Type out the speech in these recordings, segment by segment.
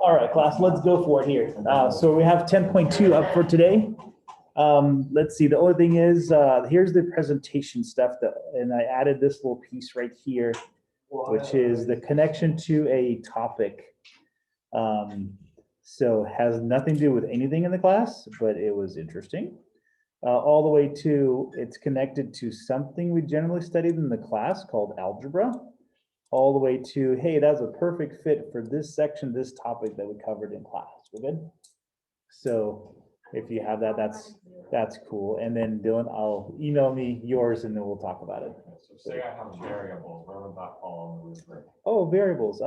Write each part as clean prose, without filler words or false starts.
All right, class, let's go for it here. So we have 10.2 up for today. Let's see, the only thing is, here's the presentation stuff, and I added this little piece right here, which is the connection to a topic. So it has nothing to do with anything in the class, but it was interesting. All the way to, it's connected to something we generally studied in the class called algebra. All the way to, hey, that's a perfect fit for this section, this topic that we covered in class. We're good? So if you have that, that's cool. And then Dylan, I'll email me yours and then we'll talk about it. So say I have variables, where would that fall on the rubric? Oh, variables.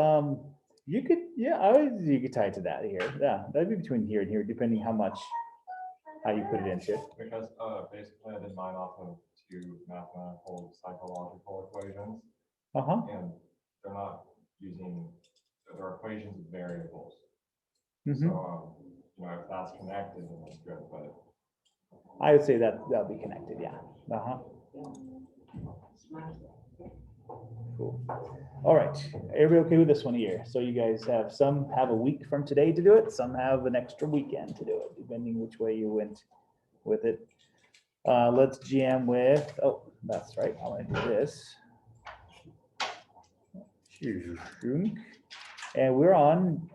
You could, yeah, you could tie it to that here. Yeah, that'd be between here and here, depending how you put it into. Because basically I did mine off of two mathematical psychological equations. And they're not using, they're equations with variables. So, if that's connected, then that's good, but. I would say that that'll be connected, yeah. Cool. All right, everybody okay with this one here? So you guys have, some have a week from today to do it, some have an extra weekend to do it, depending which way you went with it. Let's jam with, oh, that's right, I want to do this. And we're on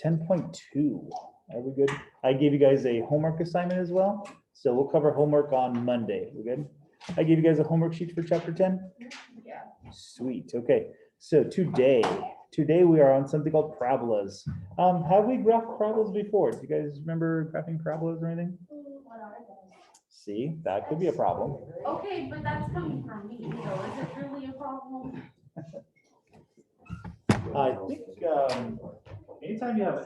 10.2. Are we good? I gave you guys a homework assignment as well. So we'll cover homework on Monday. We good? I gave you guys a homework sheet for chapter 10? Yeah. Sweet. Okay. So today we are on something called parabolas. Have we graphed parabolas before? Do you guys remember graphing parabolas or anything? See, that could be a problem. Okay, but that's coming from me. So is it really a problem? I think anytime you have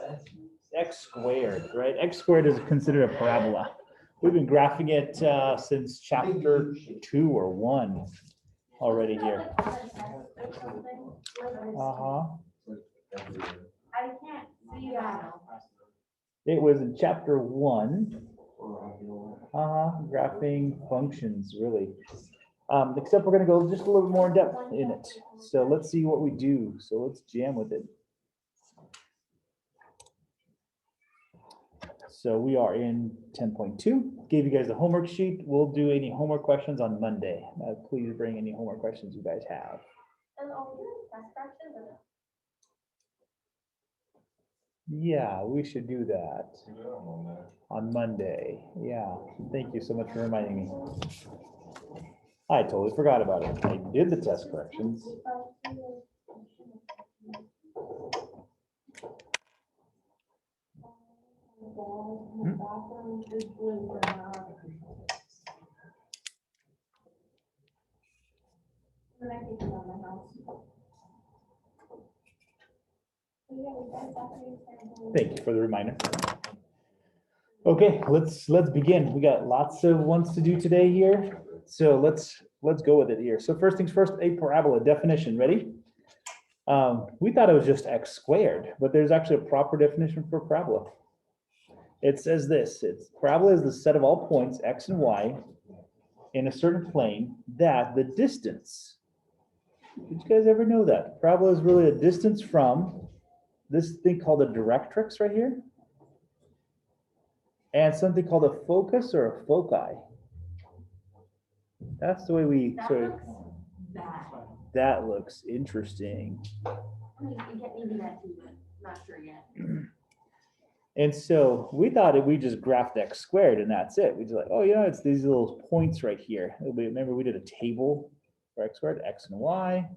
x squared, right? X squared is considered a parabola. We've been graphing it since chapter 2 or 1 already here. I can't see that. It was in chapter 1. Graphing functions, really. Except we're going to go just a little more in depth in it. So let's see what we do. So let's jam with it. So we are in 10.2. Gave you guys the homework sheet. We'll do any homework questions on Monday. Please bring any homework questions you guys have. Yeah, we should do that on Monday. Yeah, thank you so much for reminding me. I totally forgot about it. I did the test corrections. Thank you for the reminder. Okay, let's begin. We got lots of ones to do today here. So let's go with it here. So first things first, a parabola definition. Ready? We thought it was just x squared, but there's actually a proper definition for parabola. It says this: parabola is the set of all points x and y in a certain plane that the distance. Did you guys ever know that parabola is really a distance from this thing called a directrix right here, and something called a focus or a foci. That's the way we sort of. That looks interesting. Not sure yet. And so we thought we just graphed x squared and that's it. We just like, oh, it's these little points right here. Remember we did a table for x squared, x and y.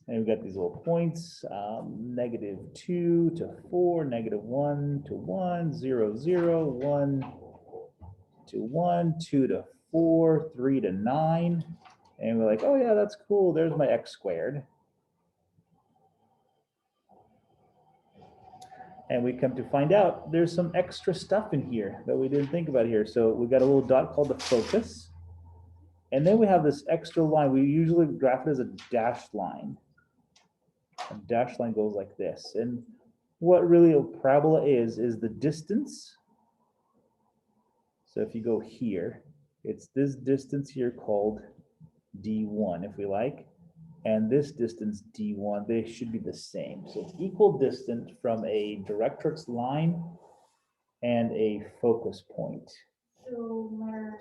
And we got these little points, -2 to 4, -1 to 1, 0, 0, 1 to 1, 2 to 4, 3 to 9. And we're like, oh yeah, that's cool. There's my x squared. And we come to find out there's some extra stuff in here that we didn't think about here. So we got a little dot called the focus. And then we have this extra line. We usually graph it as a dashed line. A dashed line goes like this. And what really a parabola is the distance. So if you go here, it's this distance here called D1, if we like. and this distance D1, they should be the same. So it's equal distance from a directrix line and a focus point. So no matter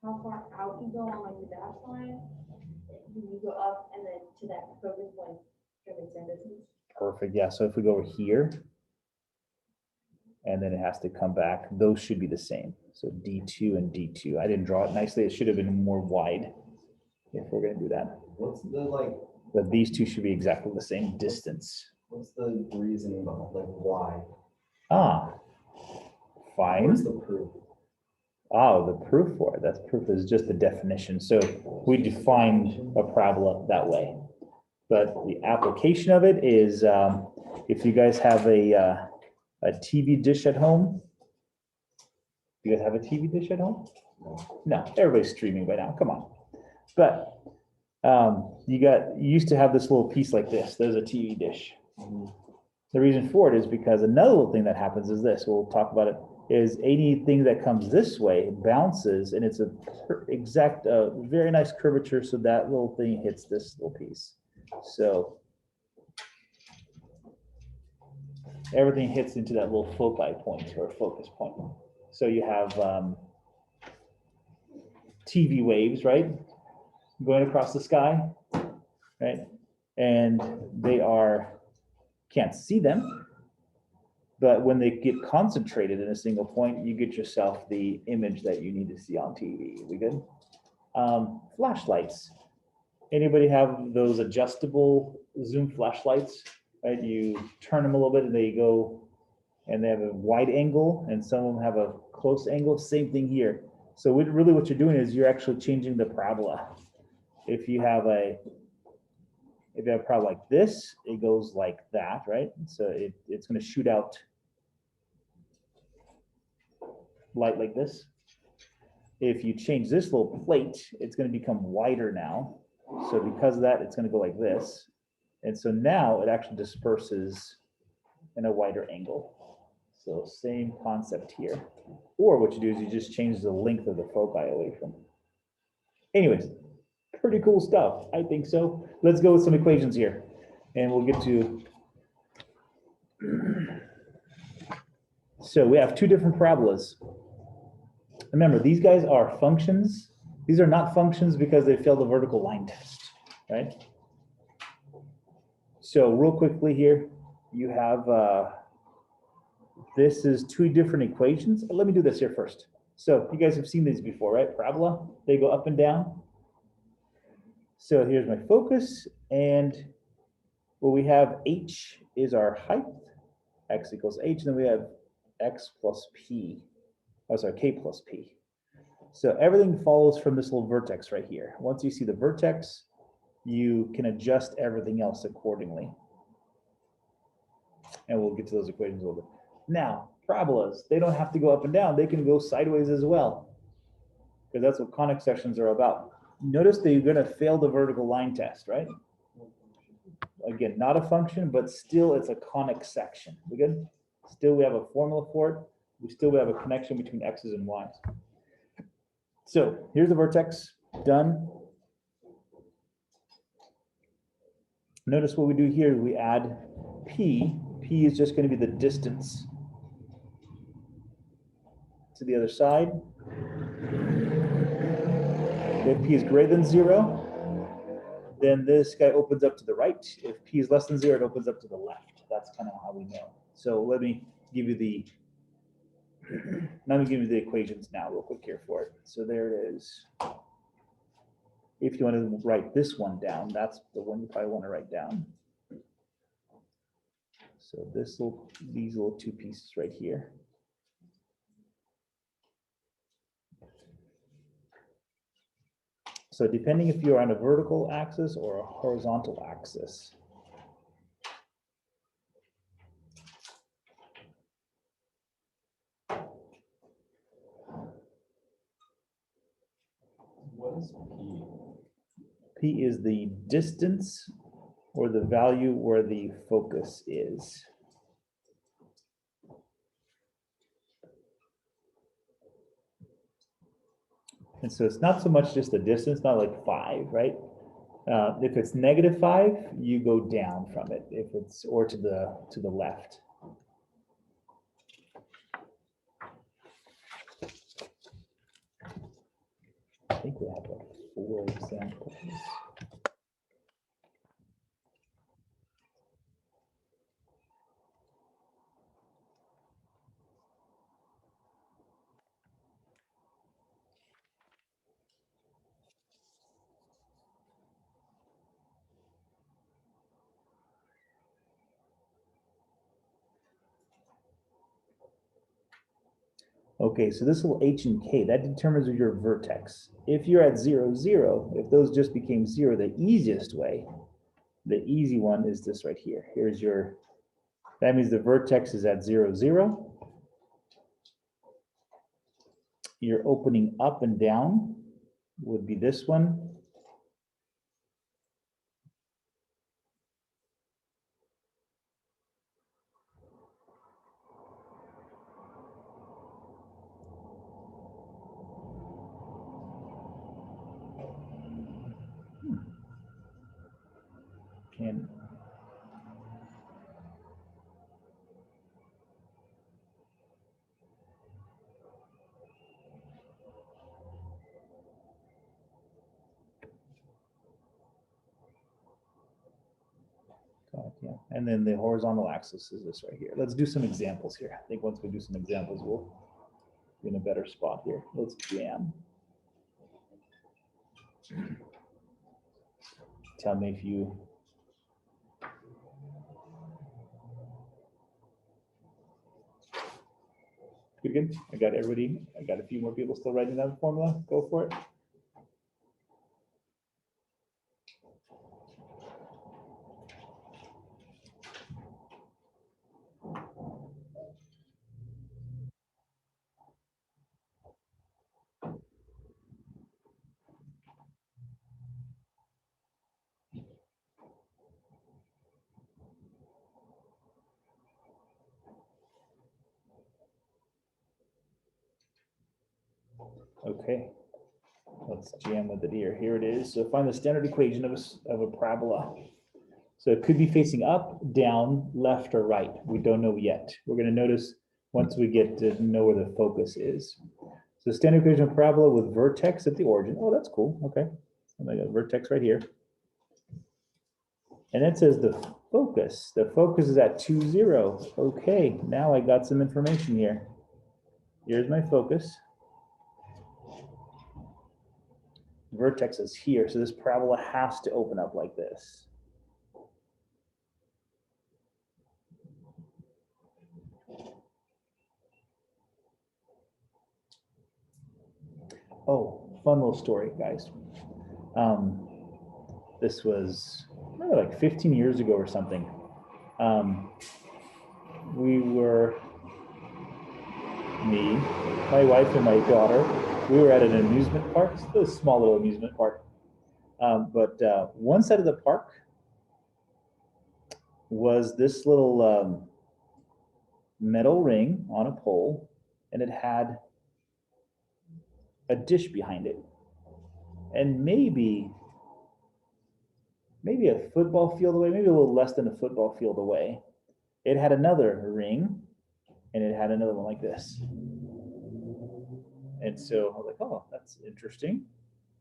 how far out you go on like the dash line, you go up and then to that focus point, it makes sense. Perfect, yeah, so if we go over here, and then it has to come back, those should be the same. So D2 and D2. I didn't draw it nicely, it should have been more wide if we're gonna do that. What's the like? But these two should be exactly the same distance. What's the reasoning behind like why? Ah, fine. Where's the proof? Oh, the proof for it, that's proof is just the definition. So we define a parabola that way. But the application of it is, if you guys have a TV dish at home. You guys have a TV dish at home? No, everybody's streaming by now, come on. But you used to have this little piece like this, there's a TV dish. The reason for it is because another little thing that happens is this, we'll talk about it, is anything that comes this way bounces, and it's a exact, very nice curvature, so that little thing hits this little piece. So everything hits into that little foci point or focus point. So you have TV waves, right? Going across the sky, right? And they can't see them, but when they get concentrated in a single point, you get yourself the image that you need to see on TV. We good? Flashlights. Anybody have those adjustable zoom flashlights, right? You turn them a little bit and they go, and they have a wide angle, and some of them have a close angle. Same thing here. So really what you're doing is you're actually changing the parabola. If you have a parabola like this, it goes like that, right? So it's going to shoot out light like this. If you change this little plate, it's going to become wider now. So because of that, it's going to go like this. And so now it actually disperses in a wider angle. So same concept here. Or what you do is you just change the length of the foci away from. Anyways, pretty cool stuff. I think so. Let's go with some equations here. And we'll get to. So we have two different parabolas. Remember, these guys are functions. These are not functions because they failed the vertical line test, right? So real quickly here, you have, this is two different equations. Let me do this here first. So you guys have seen these before, right? Parabola, they go up and down. So here's my focus, and what we have h is our height, x equals h, and then we have x plus p, oh sorry, k plus p. So everything follows from this little vertex right here. Once you see the vertex, you can adjust everything else accordingly. And we'll get to those equations a little bit. Now, parabolas, they don't have to go up and down. They can go sideways as well, because that's what conic sections are about. Notice that you're going to fail the vertical line test, right? Again, not a function, but still it's a conic section. We good? Still, we have a formula for it. We still have a connection between x's and y's. So here's the vertex, done. Notice what we do here, we add p. P is just going to be the distance to the other side. If p is greater than 0, then this guy opens up to the right. If p is less than 0, it opens up to the left. That's kind of how we know. So let me give you the equations now real quick here for it. So there it is. If you want to write this one down, that's the one you probably want to write down. So these little two pieces right here. So depending if you're on a vertical axis or a horizontal axis. What is P? P is the distance or the value where the focus is. And so it's not so much just the distance, not like 5, right? If it's -5, you go down from it. If it's, or to the left. I think we have like 4 examples. Okay, so this little h and k, that determines your vertex. If you're at 0, 0, if those just became 0, the easiest way, the easy one is this right here. Here's your, that means the vertex is at 0, 0. Your opening up and down would be this one. And yeah, and then the horizontal axis is this right here. Let's do some examples here. I think once we do some examples, we'll be in a better spot here. Let's jam. Tell me if you. Good. I got everybody. I got a few more people still writing down the formula. Go for it. Okay, let's jam with it here. Here it is. So find the standard equation of a parabola. So it could be facing up, down, left, or right. We don't know yet. We're going to notice once we get to know where the focus is. So standard equation of parabola with vertex at the origin. Oh, that's cool. Okay, so I got a vertex right here. And it says the focus. The focus is at 2, 0. Okay, now I got some information here. Here's my focus. Vertex is here, so this parabola has to open up like this. Oh, fun little story, guys. This was like 15 years ago or something. We were, me, my wife, and my daughter, we were at an amusement park, still a small little amusement park. But one side of the park was this little metal ring on a pole, and it had a dish behind it. And maybe a football field away, maybe a little less than a football field away, it had another ring, and it had another one like this. And so I was like, oh, that's interesting.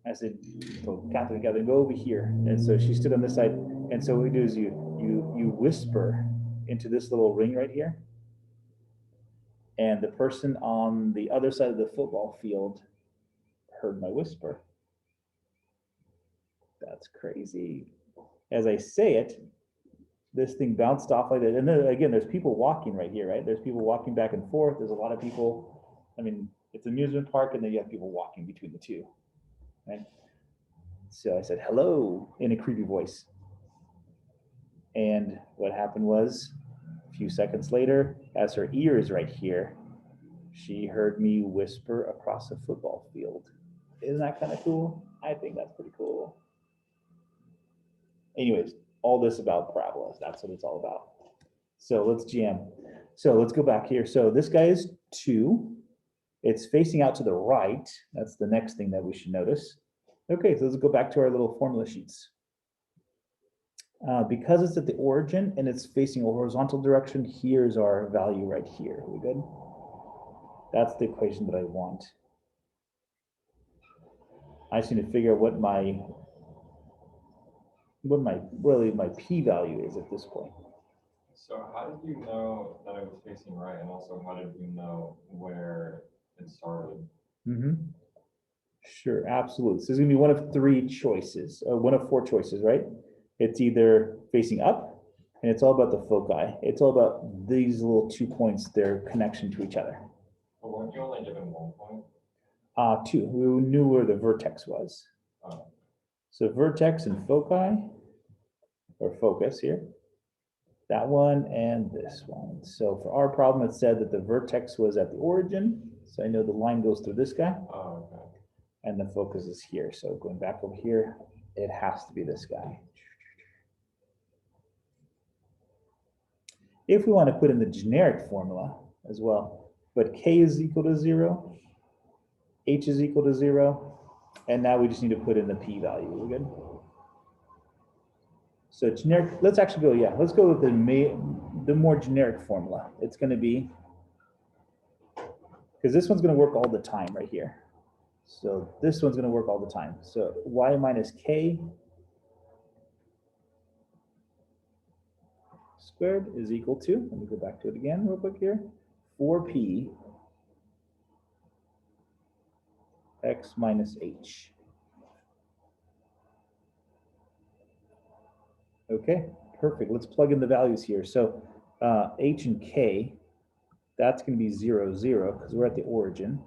I said, so Catherine, go over here. And so she stood on this side. And so what we do is you whisper into this little ring right here. And the person on the other side of the football field heard my whisper. That's crazy. As I say it, this thing bounced off like that. And then again, there's people walking right here, right? There's people walking back and forth. There's a lot of people. I mean, it's an amusement park, and then you have people walking between the two, right? So I said, hello, in a creepy voice. And what happened was, a few seconds later, as her ear is right here, she heard me whisper across a football field. Isn't that kind of cool? I think that's pretty cool. Anyways, all this about parabolas, that's what it's all about. So let's jam. So let's go back here. So this guy is 2. It's facing out to the right. That's the next thing that we should notice. Okay, so let's go back to our little formula sheets. Because it's at the origin and it's facing a horizontal direction, here's our value right here. Are we good? That's the equation that I want. I just need to figure out what my p-value is at this point. So how did you know that it was facing right, and also how did you know where it started? Sure, absolutely. So it's gonna be one of three choices, one of four choices, right? It's either facing up, and it's all about the foci. It's all about these little 2 points, their connection to each other. But weren't you only given 1 point? Two, we knew where the vertex was. Oh. So vertex and foci, or focus here, that one and this one. So for our problem, it said that the vertex was at the origin. So I know the line goes through this guy. Oh, okay. And the focus is here. So going back over here, it has to be this guy. If we want to put in the generic formula as well, but k is equal to 0, h is equal to 0, and now we just need to put in the p-value. We're good? So generic, let's actually go, yeah, let's go with the more generic formula. It's going to be, because this one's going to work all the time right here. So this one's going to work all the time. So y minus k squared is equal to, let me go back to it again real quick here, 4p x minus h. Okay, perfect. Let's plug in the values here. So h and k, that's going to be 0, 0, because we're at the origin.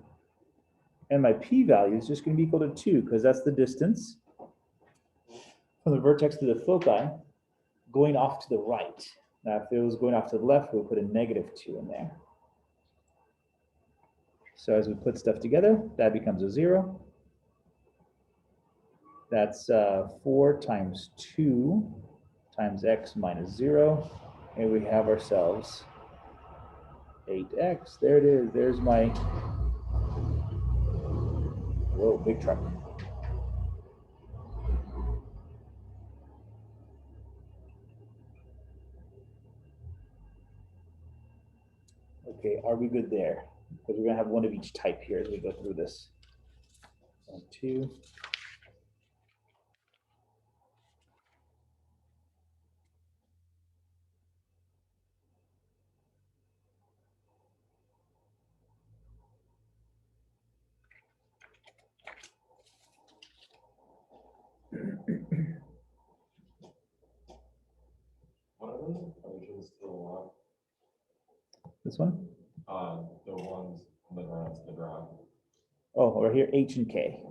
And my p-value is just going to be equal to 2, because that's the distance from the vertex to the foci going off to the right. Now, if it was going off to the left, we'll put a -2 in there. So as we put stuff together, that becomes a 0. That's 4 times 2 times x minus 0. And we have ourselves 8x. There it is. There's my, whoa, big truck. Okay, are we good there? Because we're going to have one of each type here as we go through this. 1, 2. What are those equations to the left? This one? The ones on the ground, the ground. Oh, right here, h and k.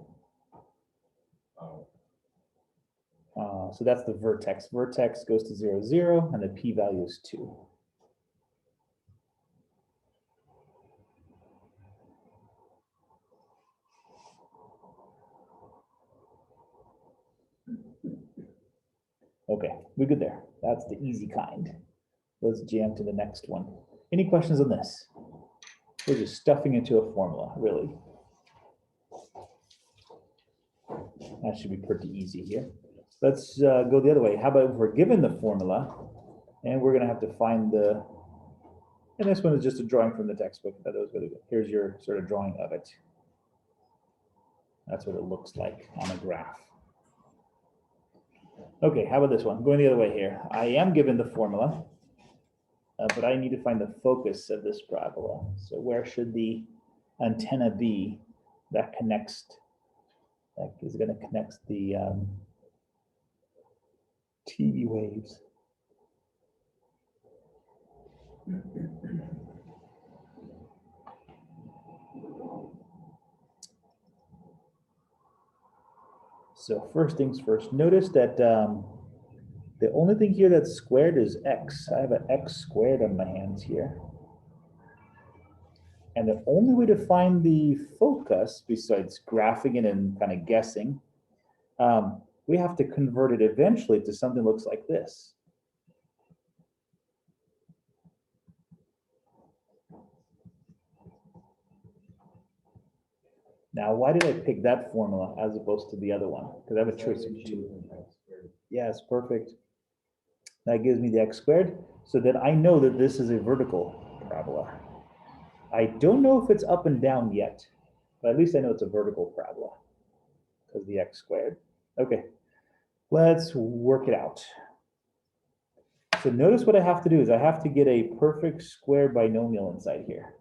Oh. So that's the vertex. Vertex goes to 0, 0, and the p-value is 2. Okay, we're good there. That's the easy kind. Let's jam to the next one. Any questions on this? We're just stuffing into a formula, really. That should be pretty easy here. Let's go the other way. How about if we're given the formula, and we're going to have to find the, and this one is just a drawing from the textbook. That was really good. Here's your sort of drawing of it. That's what it looks like on a graph. Okay, how about this one? Going the other way here. I am given the formula, but I need to find the focus of this parabola. So where should the antenna be that connects, that is going to connect the TV waves? So first things first, notice that the only thing here that's squared is x. I have an x squared on my hands here. And the only way to find the focus, besides graphing it and kind of guessing, we have to convert it eventually to something that looks like this. Now, why did I pick that formula as opposed to the other one? Because I have a choice of 2. Yeah, it's perfect. That gives me the x squared. So then I know that this is a vertical parabola. I don't know if it's up and down yet, but at least I know it's a vertical parabola because of the x squared. Okay, let's work it out. So notice what I have to do is I have to get a perfect square binomial inside here.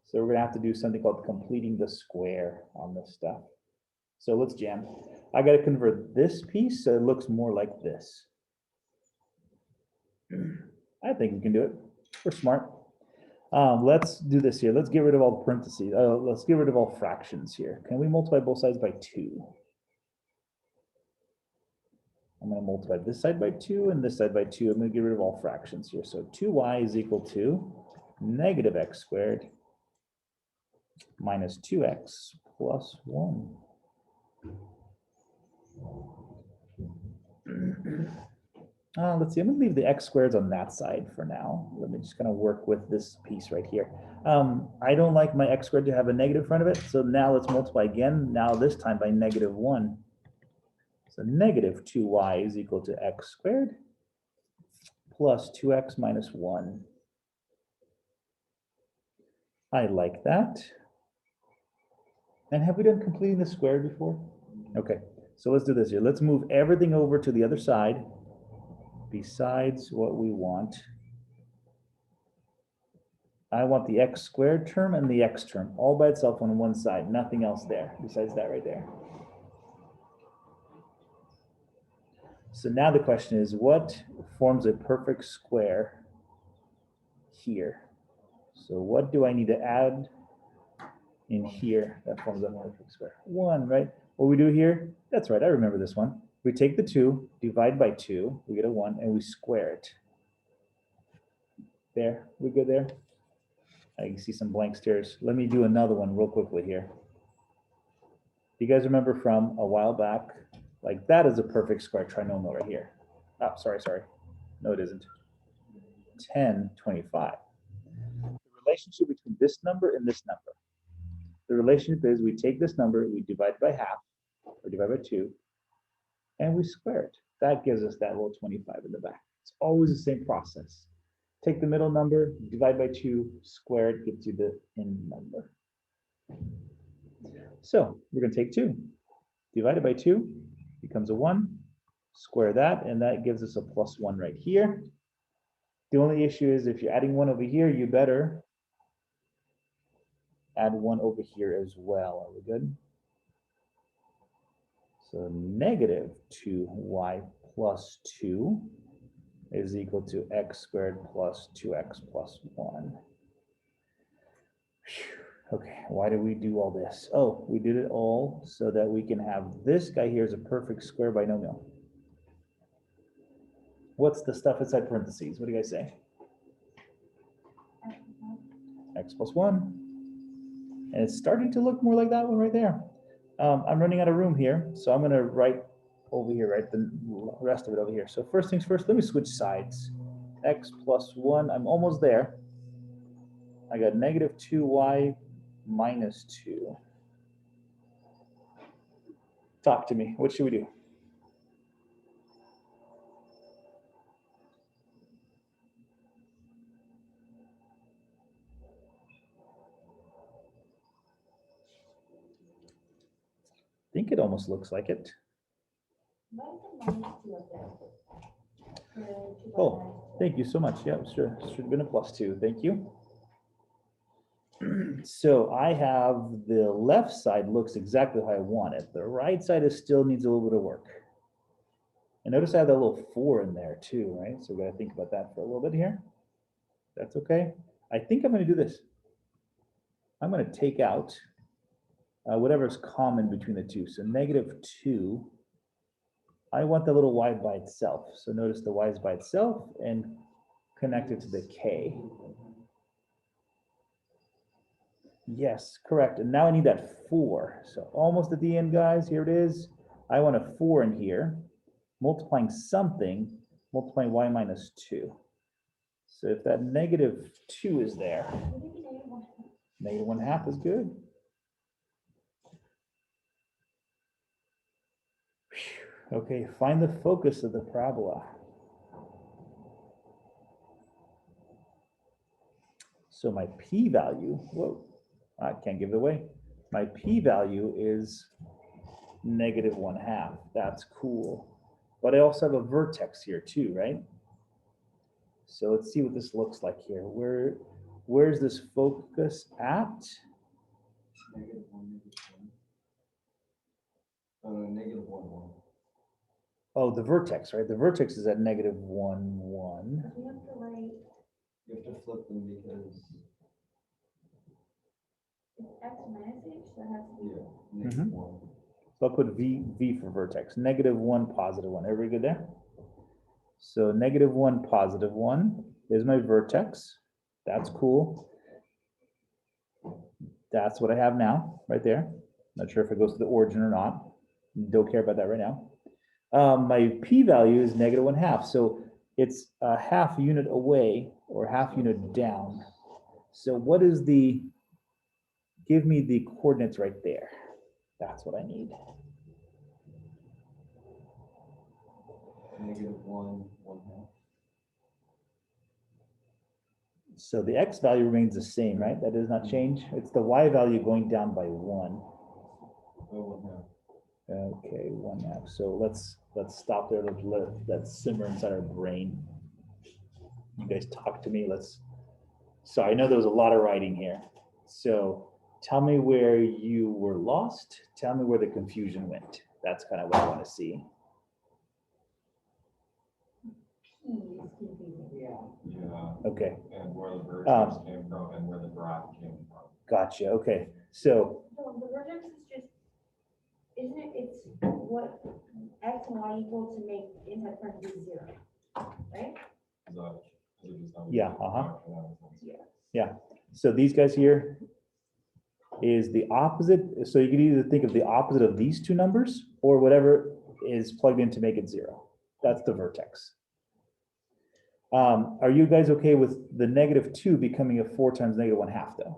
So we're gonna have to do something called completing the square on this stuff. So let's jam. I gotta convert this piece so it looks more like this. I think we can do it. We're smart. Let's do this here. Let's get rid of all the parentheses. Let's get rid of all fractions here. Can we multiply both sides by 2? I'm going to multiply this side by 2 and this side by 2. I'm going to get rid of all fractions here. So 2y is equal to negative x squared minus 2x plus 1. Let's see, I'm going to leave the x squareds on that side for now. Let me just kind of work with this piece right here. I don't like my x squared to have a negative in front of it. So now let's multiply again, now this time by negative 1. So negative 2y is equal to x squared plus 2x minus 1. I like that. And have we done completing the square before? Okay, so let's do this here. Let's move everything over to the other side besides what we want. I want the x squared term and the x term all by itself on one side, nothing else there besides that right there. So now the question is, what forms a perfect square here? So what do I need to add in here that forms a perfect square? 1, right? What we do here, that's right, I remember this one. We take the 2, divide by 2, we get a 1, and we square it. There, we good there? I can see some blank stares. Let me do another one real quickly here. You guys remember from a while back, like that is a perfect square trinomial right here. Oh, sorry. No, it isn't. 10, 25. The relationship between this number and this number. The relationship is we take this number, we divide by half, or divide by 2, and we square it. That gives us that little 25 in the back. It's always the same process. Take the middle number, divide by 2, square it, gets you the end number. So we're going to take 2, divide it by 2, becomes a 1, square that, and that gives us a plus 1 right here. The only issue is if you're adding 1 over here, you better add 1 over here as well. Are we good? So negative 2y plus 2 is equal to x squared plus 2x plus 1. Okay, why do we do all this? Oh, we did it all so that we can have this guy here as a perfect square binomial. What's the stuff inside parentheses? What do you guys say? X plus 1. And it's starting to look more like that one right there. I'm running out of room here, so I'm going to write over here, write the rest of it over here. So first things first, let me switch sides. X plus 1, I'm almost there. I got negative 2y minus 2. Talk to me. What should we do? I think it almost looks like it. Oh, thank you so much. Yeah, sure. Should have been a plus 2. Thank you. So I have the left side looks exactly how I want it. The right side is still needs a little bit of work. And notice I have that little 4 in there too, right? So we got to think about that for a little bit here. That's okay. I think I'm going to do this. I'm going to take out whatever is common between the two. So negative 2. I want the little y by itself. So notice the y is by itself and connected to the k. Yes, correct. And now I need that 4. So almost at the end, guys, here it is. I want a 4 in here, multiplying something, multiplying y minus 2. So if that negative 2 is there, negative 1/2 is good. Okay, find the focus of the parabola. So my p-value, whoa, I can't give it away. My p-value is -1/2. That's cool. But I also have a vertex here too, right? So let's see what this looks like here. Where's this focus at? -1, -1. -1. Oh, the vertex, right? The vertex is at -1, 1. You have to write, You have to flip them because, it's x minus h, that has to be. yeah, -1. So I'll put V for vertex, -1, +1. Everybody good there? So -1, +1 is my vertex. That's cool. That's what I have now, right there. Not sure if it goes to the origin or not. Don't care about that right now. My p-value is -1/2. So it's a half unit away or half unit down. So what is give me the coordinates right there. That's what I need. -1, 1/2. So the x value remains the same, right? That does not change. It's the y value going down by 1. Oh, 1/2. Okay, 1/2. So let's stop there. Let's let that simmer inside our brain. You guys talk to me. So I know there was a lot of writing here. So tell me where you were lost. Tell me where the confusion went. That's kind of what I want to see. P is confusing. Yeah, Okay, and where the vertex came from and where the graph came from. gotcha. Okay, so No, the vertex is just, isn't it, it's what x and y equal to make the inside parentheses 0, right? Is that- is it just how we Yeah, do it? uh-huh. Okay, that makes sense. Yeah. so these guys here is the opposite. So you can either think of the opposite of these two numbers or whatever is plugged in to make it 0. That's the vertex. Are you guys okay with the -2 becoming a 4 times -1/2 though?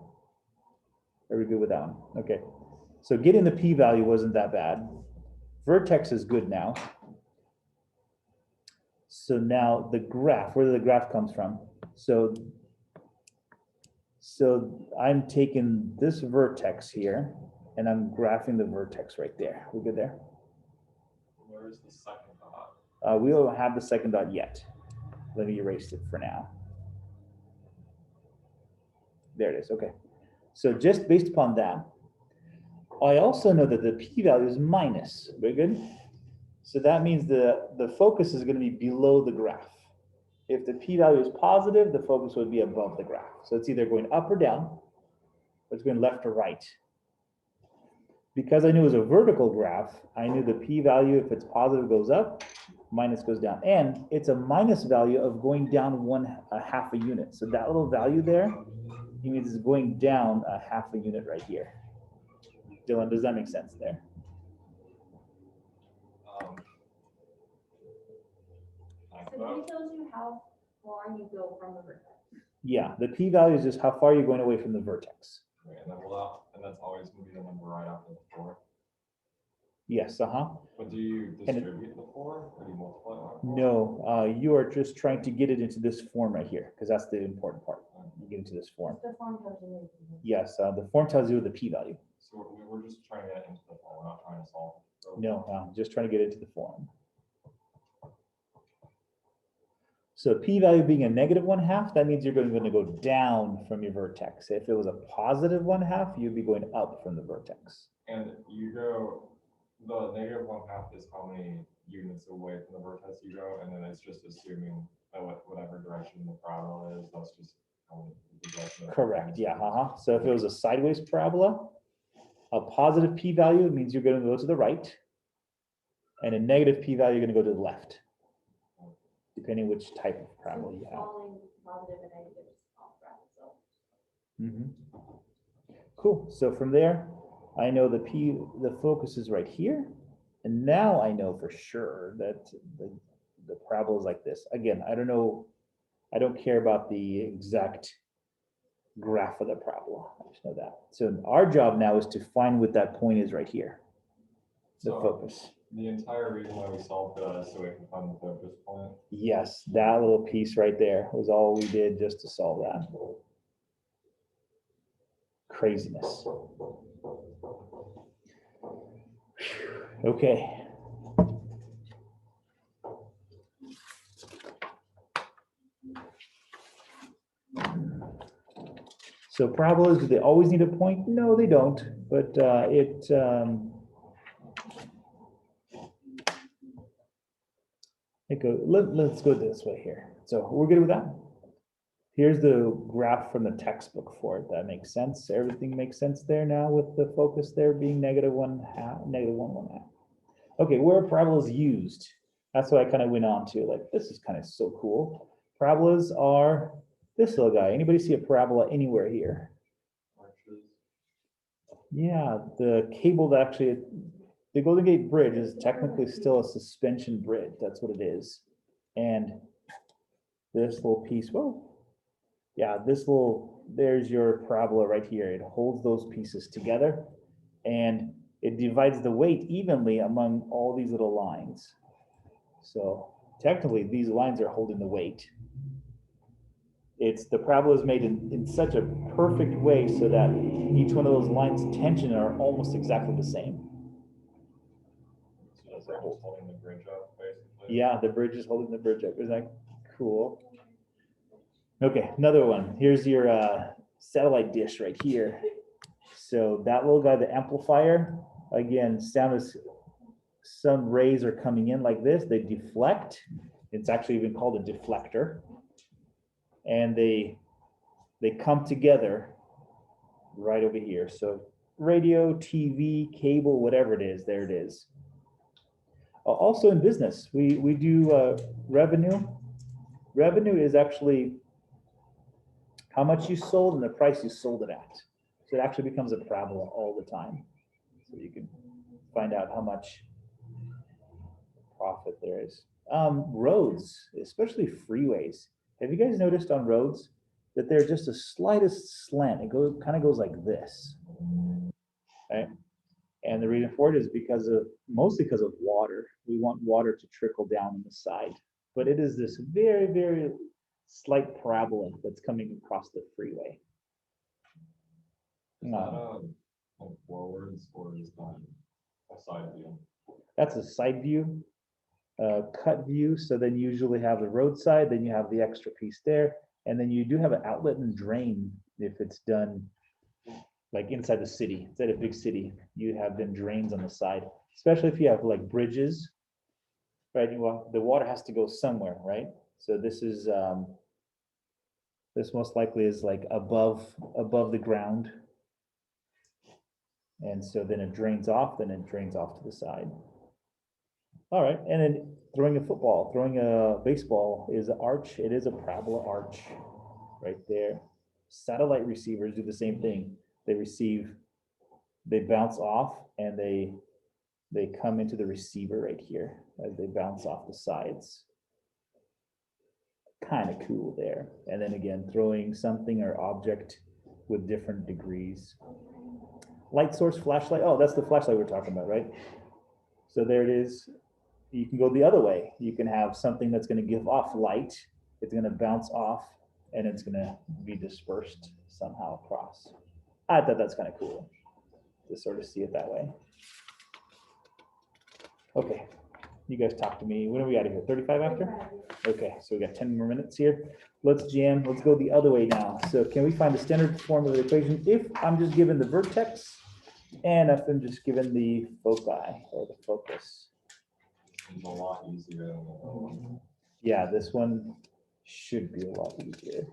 Are we good with that one? Okay. So getting the p-value wasn't that bad. Vertex is good now. So now the graph, where did the graph comes from? So I'm taking this vertex here and I'm graphing the vertex right there. We good there? Where's the second dot? We don't have the second dot yet. Let me erase it for now. There it is. Okay. So just based upon that, I also know that the p-value is minus. Very good. So that means the focus is going to be below the graph. If the p-value is positive, the focus would be above the graph. So it's either going up or down, or it's going left or right. Because I knew it was a vertical graph, I knew the p-value, if it's positive, goes up, minus goes down. And it's a minus value of going down 1/2 a unit. So that little value there, it means it's going down 1/2 a unit right here. Dylan, does that make sense there? So it tells you how far you go from the vertex. Yeah, the p-value is just how far you're going away from the vertex. Okay, and then and that's always going to be the number right after the 4. Yes, But do you distribute the 4 or do you multiply it by 4? No, you are just trying to get it into this form right here, because that's the important part. You get into this form. The form tells you. Yes, the form tells you the p-value. So we're just trying to get into the form. We're not trying to solve it. No, just trying to get into the form. So p-value being a -1/2, that means you're going to go down from your vertex. If it was a positive 1/2, you'd be going up from the vertex. And you go, the -1/2 is how many units away from the vertex you go, and then it's just assuming that whatever direction the parabola is, that's just how many the direction. Correct, yeah, So if it was a sideways parabola, a positive p-value means you're going to go to the right, and a negative p-value, you're going to go to the left, depending which type of parabola you have. Following positive and negative off graph itself. Cool. So from there, I know the focus is right here, and now I know for sure that the parabola is like this. Again, I don't know. I don't care about the exact graph of the parabola. I just know that. So our job now is to find what that point is right here. The So focus. the entire reason why we solved this, so we can find the focus point. Yes, that little piece right there was all we did just to solve that. Craziness. Okay. So parabolas, do they always need a point? No, they don't, but let's go this way here. So we're good with that. Here's the graph from the textbook for it. That makes sense. Everything makes sense there now with the focus there being -1/2, -1/1/2. Okay, where are parabolas used? That's what I kind of went on to. Like, this is kind of so cool. Parabolas are this little guy. Anybody see a parabola anywhere here? Yeah, the cable that actually, the Golden Gate Bridge is technically still a suspension bridge. That's what it is. And this little piece, whoa. Yeah, there's your parabola right here. It holds those pieces together and it divides the weight evenly among all these little lines. So technically these lines are holding the weight. The parabola is made in such a perfect way so that each one of those lines tension are almost exactly the same. So they're holding the bridge up, basically. Yeah, the bridge is holding the bridge up. Isn't that cool? Okay, another one. Here's your satellite dish right here. So that little guy, the amplifier, again, some rays are coming in like this. They deflect. It's actually even called a deflector. And they come together right over here. So radio, TV, cable, whatever it is, there it is. Also in business, we do revenue. Revenue is actually how much you sold and the price you sold it at. So it actually becomes a parabola all the time. So you can find out how much profit there is. Roads, especially freeways. Have you guys noticed on roads that they're just the slightest slant? It kind of goes like this, right? And the reason for it is mostly because of water. We want water to trickle down on the side, but it is this very, very slight parabola that's coming across the freeway. Is that like forwards or is that a side view? That's a side view, cut view. So then you usually have the roadside, then you have the extra piece there, and then you do have an outlet and drain if it's done like inside the city. Inside a big city, you have then drains on the side, especially if you have like bridges, right? The water has to go somewhere, right? So this is this most likely is like above the ground. And so then it drains off, then it drains off to the side. All right, and then throwing a football, throwing a baseball is an arch. It is a parabola arch right there. Satellite receivers do the same thing. They bounce off and they come into the receiver right here as they bounce off the sides. Kind of cool there. And then again, throwing something or object with different degrees. Light source, flashlight. Oh, that's the flashlight we're talking about, right? So there it is. You can go the other way. You can have something that's going to give off light. It's going to bounce off and it's going to be dispersed somehow across. I thought that's kind of cool to sort of see it that way. Okay, you guys talk to me. When are we out of here? 35 after? Okay, so we got 10 more minutes here. Let's jam. Let's go the other way now. So can we find the standard form of the equation if I'm just given the vertex and if I'm just given the foci or the focus? It's a lot easier than the other one. Yeah, this one should be a lot easier.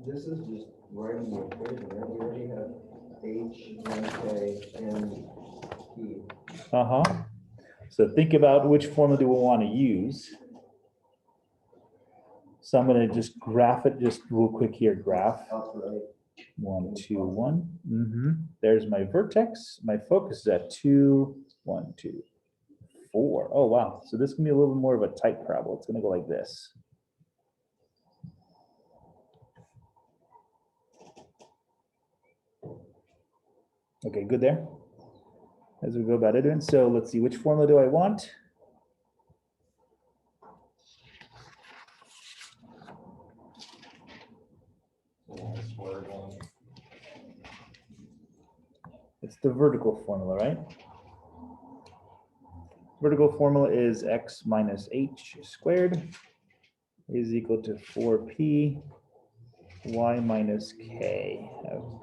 This is just writing the equation, right? We already have H, and K, and P. Uh-huh. So think about which formula do we want to use. So I'm going to just graph it just real quick here. Graph. Right. 1, 2, 1. There's my vertex. My focus is at 2, 1, 2, 4. Oh, wow. So this can be a little bit more of a tight parabola. It's going to go like this. Okay, good there. as we go about it. And so let's see, which formula do I want? Square one. It's the vertical formula, right? Vertical formula is x minus h squared is equal to 4p y minus k.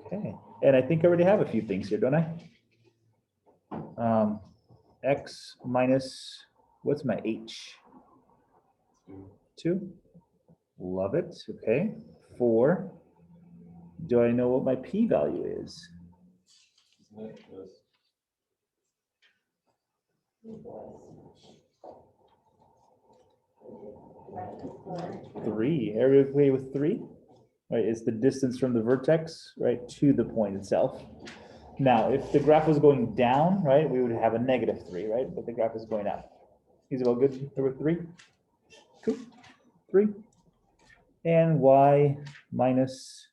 Okay, and I think I already have a few things here, don't I? X minus, what's my h? 2. Love it. Okay. 4. Do I know what my p value is? Isn't it just 3. Everybody okay with 3? Right, it's the distance from the vertex, right, to the point itself. Now, if the graph was going down, right, we would have a -3, right? But the graph is going up. Is it all good? There were 3? Cool. 3. And y minus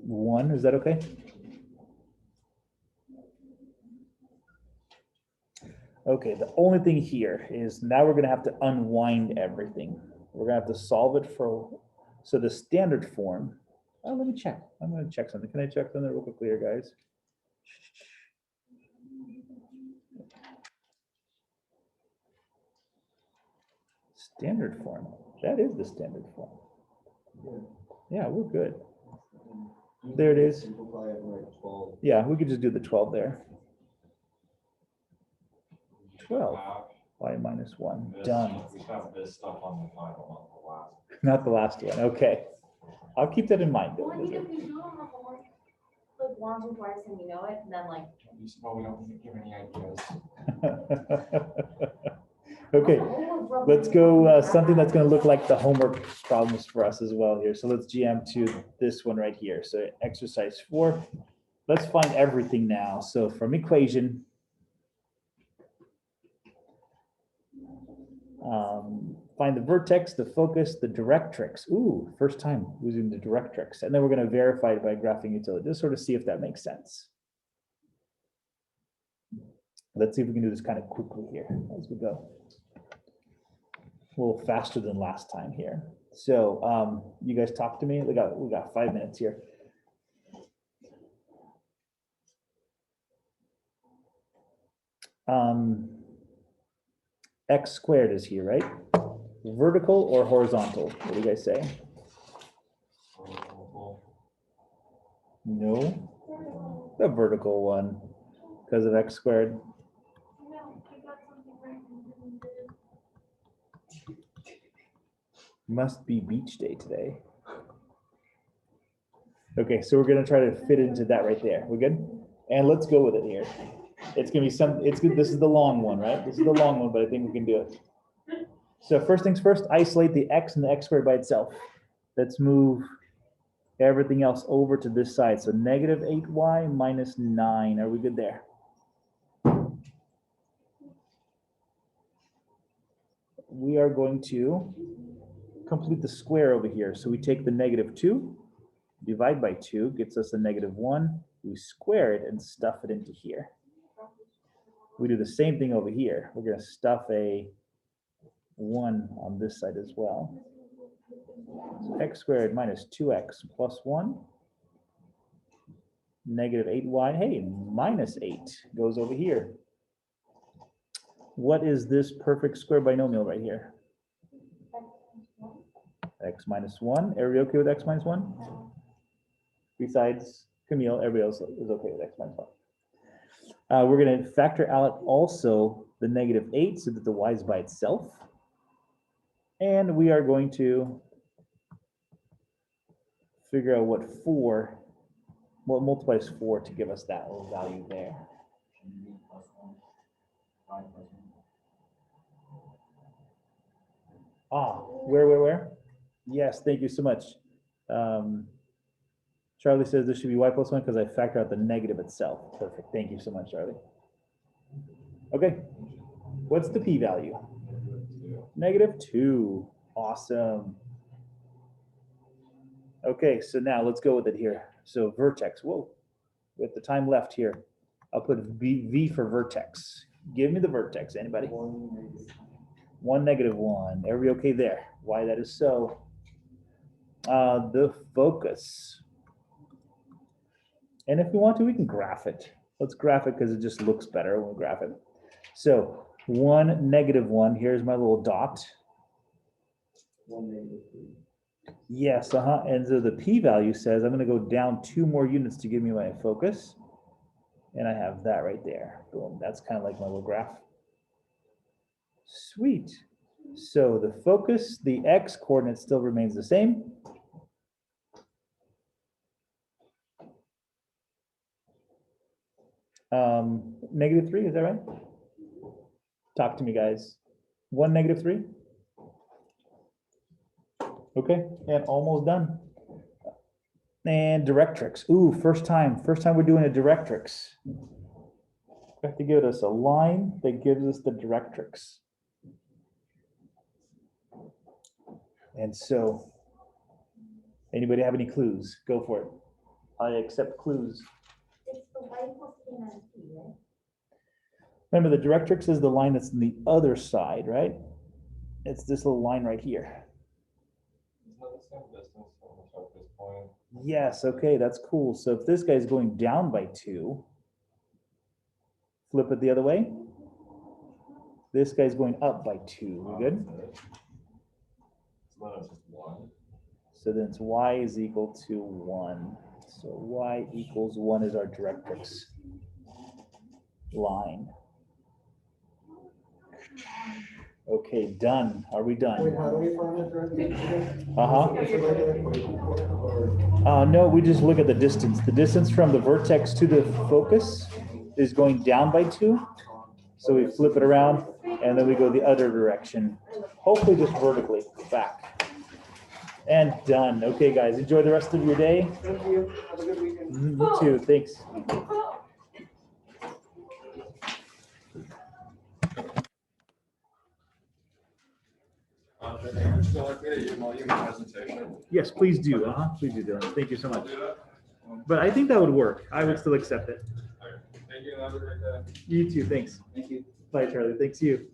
1, is that okay? Okay, the only thing here is now we're gonna have to unwind everything. We're gonna have to solve it for, so the standard form, oh, let me check. I'm gonna check something. Can I check something real quickly here, guys? Standard form, that is the standard form. Yeah, we're good. There it is. Simplify it like 12. Yeah, we could just do the 12 there. 12. Y minus 1, this? done. We have this stuff on the final, not the last. Not the last one, okay. I'll keep that in mind. Well, I think if you do them like once or twice and you know it, then like. Well, we don't give any ideas. Okay, let's go something that's going to look like the homework problems for us as well here. So let's GM to this one right here. So exercise 4. Let's find everything now. So from equation, find the vertex, the focus, the directrix. Ooh, first time using the directrix. And then we're going to verify it by graphing utility. Just sort of see if that makes sense. Let's see if we can do this kind of quickly here as we go. A little faster than last time here. So you guys talk to me. We got 5 minutes here. X squared is here, right? Vertical or horizontal? What do you guys say? No, the vertical one because of x squared. No, I got something right. Must be beach day today. Okay, so we're gonna try to fit into that right there. We're good? And let's go with it here. It's gonna be it's good. This is the long one, right? This is the long one, but I think we can do it. So first things first, isolate the x and the x squared by itself. Let's move everything else over to this side. So -8y minus 9. Are we good there? We are going to complete the square over here. So we take the -2, divide by 2, gets us a -1. We square it and stuff it into here. We do the same thing over here. We're going to stuff a 1 on this side as well. So x squared minus 2x plus 1. -8y. Hey, minus 8 goes over here. What is this perfect square binomial right here? X minus 1. Everybody okay with x minus 1? Besides Camille, everybody else is okay with x minus 1. We're going to factor out also the -8 so that the y is by itself. And we are going to figure out what multiplies 4 to give us that little value there. Where? Yes, thank you so much. Charlie says this should be y plus 1 because I factor out the negative itself. Perfect. Thank you so much, Charlie. Okay. What's the p-value? -2. Awesome. Okay, so now let's go with it here. So vertex, whoa. with the time left here, I'll put V for vertex. Give me the vertex, anybody? 1, -1. Everybody okay there? Why that is so? The focus. And if we want to, we can graph it. Let's graph it because it just looks better when we graph it. So 1, -1. Here's my little dot. 1 -3. Yes, and so the p-value says I'm going to go down 2 more units to give me my focus. And I have that right there. Boom. That's kind of like my little graph. Sweet. So the focus, the x coordinate still remains the same. -3, is that right? Talk to me, guys. 1, -3. Okay, and almost done. And directrix. Ooh, first time we're doing a directrix. We have to give us a line that gives us the directrix. And so, anybody have any clues? Go for it. I accept clues. It's the y plus k minus p, right? Remember, the directrix is the line that's on the other side, right? It's this little line right here. Isn't that the same distance from the focus point? Yes, okay, that's cool. So if this guy's going down by 2, flip it the other way. This guy's going up by 2. We good? So then it's just 1. So then it's y is equal to 1. So y equals 1 is our directrix line. Okay, done. Are we Wait, done? how do we find that direction? Uh-huh. Is it like an equation or? No, we just look at the distance. The distance from the vertex to the focus is going down by 2. So we flip it around and then we go the other direction. Hopefully just vertically back. And done. Okay, guys, enjoy the rest of your day. Thank you. Have a good weekend. You too. Thanks. Still like me to email you my presentation? Yes, please do. Please do, Dylan. Thank you so much. But I think that would work. I would still accept it. Thank you. Have a great day. You too. Thanks. Thank you. Bye, Charlie. Thanks you.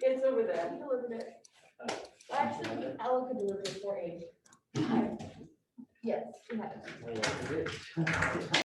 It's over there. He delivered it. Well, actually, Ella could deliver it for Abe. Yes, we have.